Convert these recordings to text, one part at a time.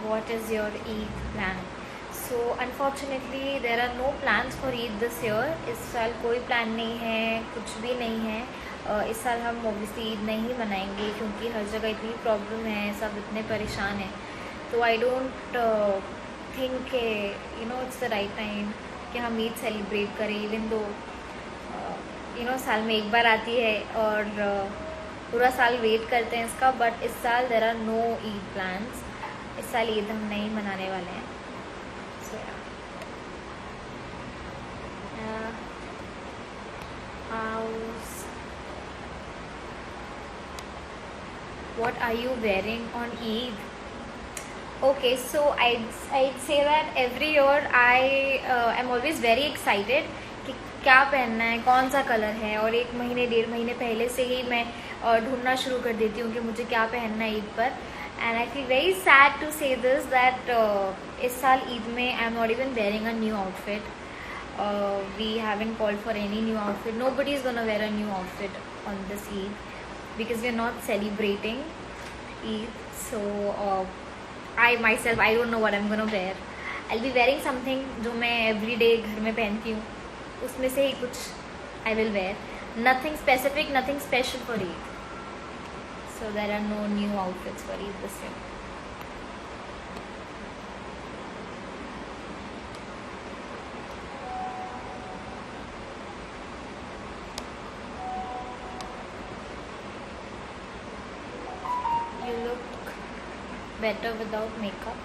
what is your Eid plan? So unfortunately there are no plans for Eid this year. इस साल कोई plan नहीं है, कुछ भी नहीं है. इस साल हम ऑब्वियसली ईद नहीं मनाएंगे क्योंकि हर जगह इतनी प्रॉब्लम है, सब इतने परेशान हैं. तो I don't think it's the right time कि हम ईद सेलिब्रेट करें, इवन दो साल में एक बार आती है और पूरा साल वेट करते हैं इसका. बट इस साल there are no Eid plans. इस साल ईद हम नहीं मनाने वाले हैं. सो what are you wearing on Eid? Okay, so I'd say that every year I am always very excited कि क्या पहनना है, कौन सा कलर है, और 1 महीने 1.5 महीने पहले से ही मैं ढूंढना शुरू कर देती हूँ कि मुझे क्या पहनना है ईद पर. And I feel very sad to say this that इस साल ईद में I am not even wearing a new outfit. We haven't called for any new outfit. Nobody is gonna wear a new outfit on this Eid because we are not celebrating Eid. So I myself, I don't know what I'm gonna wear. I'll be wearing something जो मैं every day घर में पहनती हूँ, उसमें से ही कुछ I will wear. Nothing specific, nothing special for Eid. So there are no new outfits for Eid this year. Better without makeup.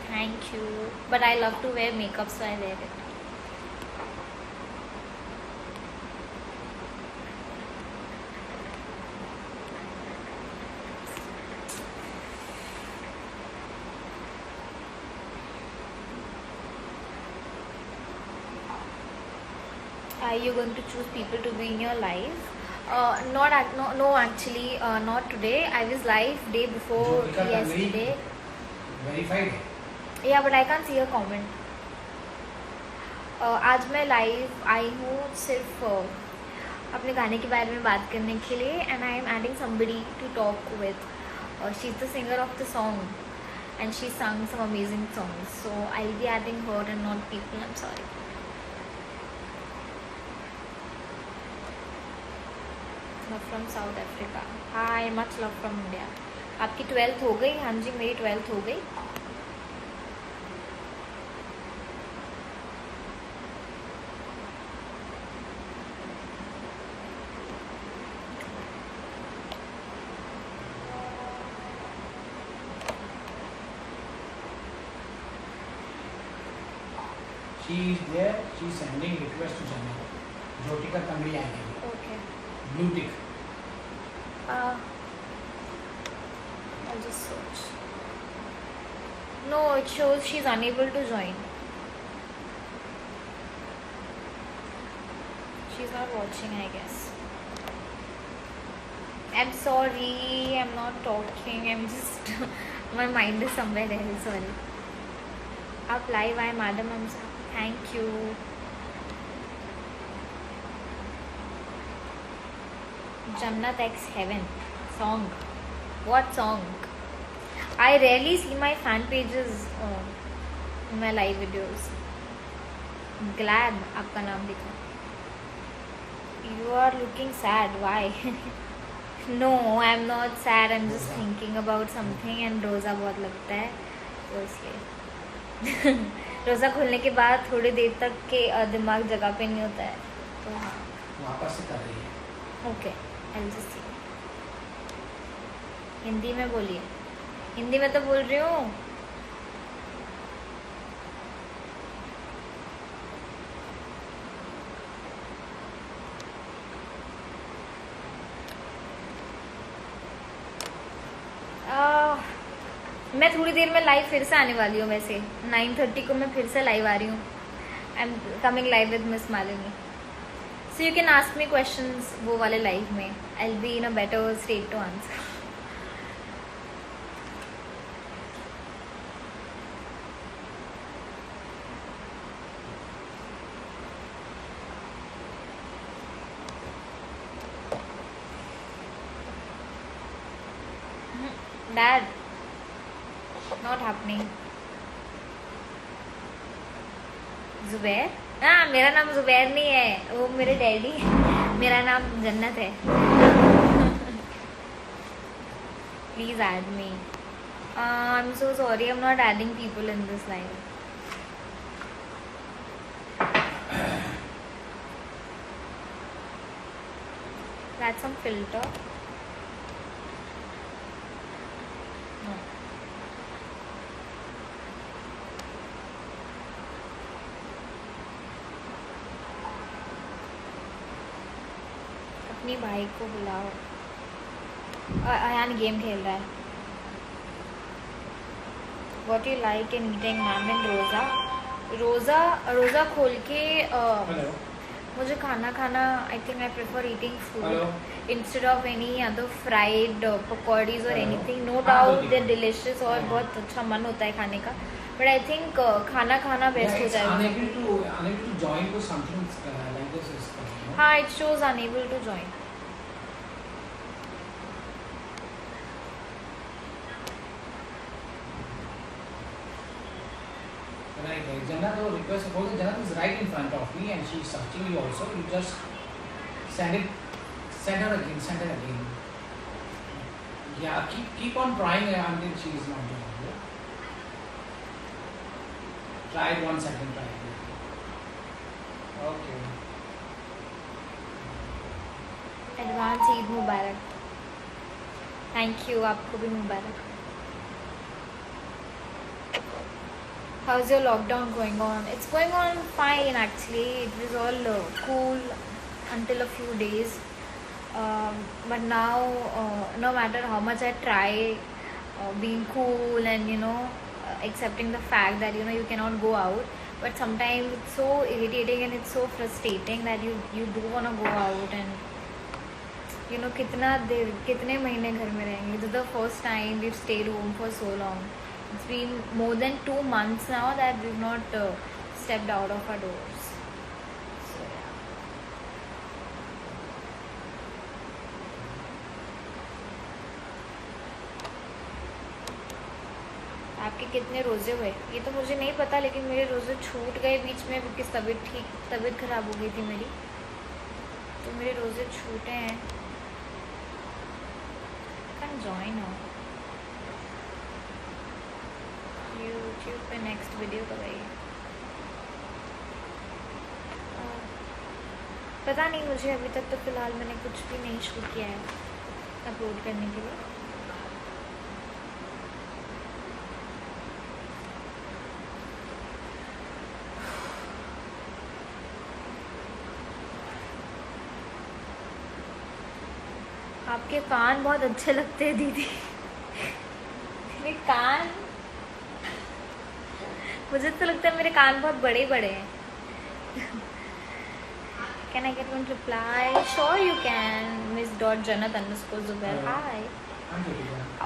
Thank you. But I love to wear makeup, so I wear it. Are you going to choose people to be in your life? No, actually, not today. I was live day before yesterday. Verified. Yeah, but I can't see a comment. आज मैं live आई हूँ सिर्फ अपने गाने के बारे में बात करने के लिए. And I am adding somebody to talk with. She's the singer of the song and she sang some amazing songs. So I'll be adding her and not people. I'm sorry. From South Africa. Hi, much love from India. आपकी 12th हो गई? हाँ जी, मेरी 12th हो गई. She is there. She is sending request to channel. Jyotika Tangri आएगी. Okay. Blue tick. I'll just search. No, it shows she's unable to join. She's not watching, I guess. I'm sorry, I'm not talking. I'm just my mind is somewhere else. Sorry. Up live, I madam. I'm sorry. Thank you. Jannat X Heaven song. What song? I rarely see my fan pages in my live videos. Glad आपका नाम दिखा. You are looking sad. Why? No, I'm not sad. I'm just thinking about something and रोज़ा बहुत लगता है तो इसलिए. रोज़ा खोलने के बाद थोड़ी देर तक के दिमाग जगह पे नहीं होता है तो वापस से कर रही है. ओके. हिंदी में बोलिए. हिंदी में तो बोल रही हूँ. मैं थोड़ी देर में लाइव फिर से आने वाली हूँ. वैसे 9:30 को मैं फिर से लाइव आ रही हूँ. I am coming live with miss Malini. So you can ask me questions वो वाले लाइव में. I'll be in a better state to answer. Dad, not happening. Zubair? हाँ, मेरा नाम जुबैर नहीं है, वो मेरे डैडी है। मेरा नाम जन्नत है। Please add me. I am so sorry, I am not adding people in this live. That's some filter. No. अपनी भाई को बुलाओ. अयान गेम खेल रहा है. What do you like in eating, ma'am इन रोज़ा? रोज़ा खोल के Hello. मुझे खाना I think I prefer eating Hello. Food instead of any other fried pakoris और Hello. एनीथिंग. नो हाँ, डाउट ठीक दे है. डिलिशियस और हाँ. बहुत अच्छा मन होता है खाने का. बट आई थिंक खाना बेस्ट हो It's जाएगा. unable to join to something like this is. हाँ, it shows unable to join. Right. Jannat, the request suppose Jannat is right in front of me and she is searching you also. You just send her again. Yeah, keep on trying until she is not doing it. Yeah? Try it 1 second. Try it. Okay. Advance Eid Mubarak. Thank you, आपको भी मुबारक. How's your lockdown going on? It's going on fine actually. It was all cool until a few days. But now, no matter how much I try being cool and accepting the fact that you cannot go out, but sometimes it's so irritating and it's so frustrating that you do want to go out and कितने महीने घर में रहेंगे. This is the first time we've stayed home for so long. It's been more than 2 months now that we've not stepped out of our doors. So yeah. आपके कितने रोज़े हुए ये तो मुझे नहीं पता, लेकिन मेरे रोज़े छूट गए बीच में बिकॉज तबीयत ख़राब हो गई थी मेरी, तो मेरे रोज़े छूटे हैं. Can join now. यूट्यूब पे नेक्स्ट वीडियो कब आएगी पता नहीं मुझे. अभी तक तो फ़िलहाल मैंने कुछ भी नहीं शूट किया है अपलोड करने के लिए. आपके कान बहुत अच्छे लगते हैं दीदी. मेरे कान, मुझे तो लगता है मेरे कान बहुत बड़े बड़े हैं. Can I get one reply? Sure you can. Miss.Janat_Zubair. Hi.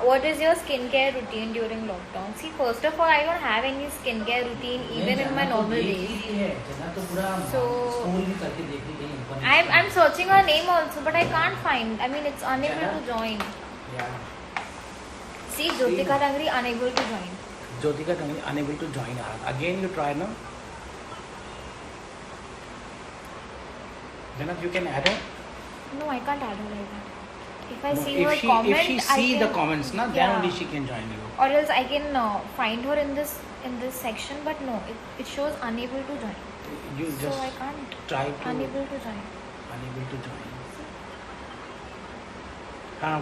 What is your skincare routine during lockdown? See, first of all, I don't have any skincare routine even in my normal days. So I'm searching her name also, but I can't find. I mean, it's unable to join. Yeah. See, Jyotika Tangri unable to join. Jyotika Tangri unable to join. Again, you try now. Jannat, you can add her. No, I can't add her like that. If I No, see if her she, comment, if she I see can, the comments, na, then yeah. only she can join you. Or else I can find her in this section, but no, it shows unable to join. You So just I can't. try to Unable to join. unable to join.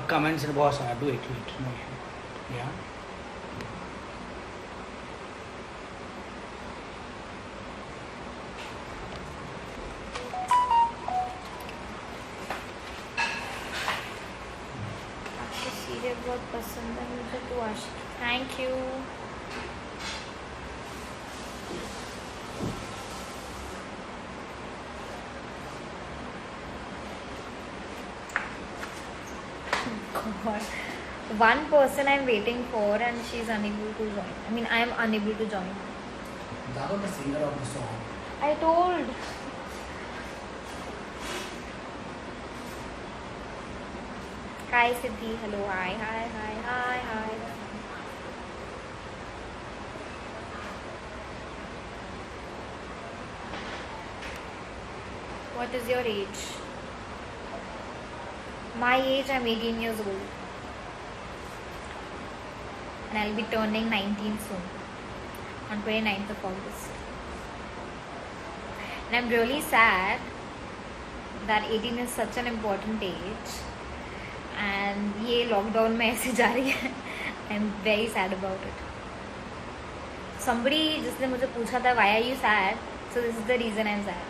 Comments and boss do it. No issue. Yeah. आपको serial बहुत पसंद है मुझे तो आशिक. Thank you. God. One person I'm waiting for and she's unable to join. I mean, I am unable to join. That was the singer of the song. I told. Hi Siddhi, hello, hi. What is your age? My age, I'm 18 years old. And I'll be turning 19 soon. On 29th of August. And I'm really sad that 18 is such an important age. And ये lockdown में ऐसे जा रही है. I'm very sad about it. Somebody जिसने मुझे पूछा था why are you sad? So this is the reason I'm sad.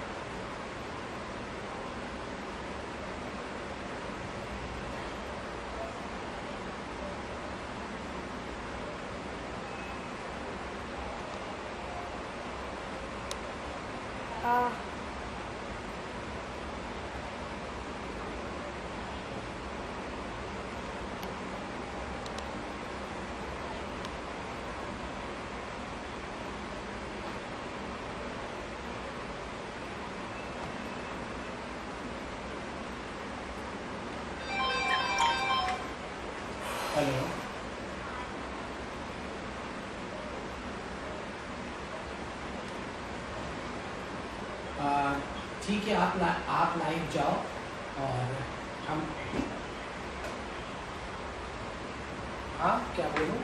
Hello, ठीक है, आप लाइव जाओ और हम, हाँ क्या बोलूँ,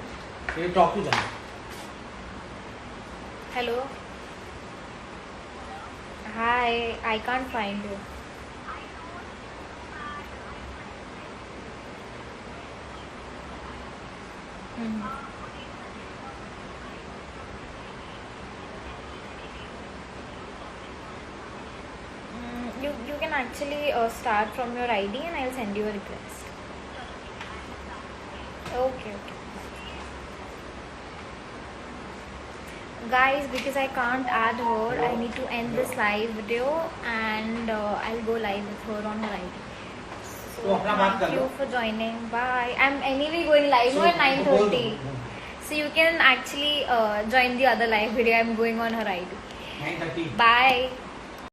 ये टॉक टू जाए. Hello. Hi, I can't find you. You can actually start from your ID and I'll send you a request. Okay. Guys, because I can't add her, I need to end this live video and I'll go live with her on her ID. So thank you for joining. Bye. I'm anyway going live at 9:30. So you can actually join the other live video. I'm going on her ID. 9:30. Bye.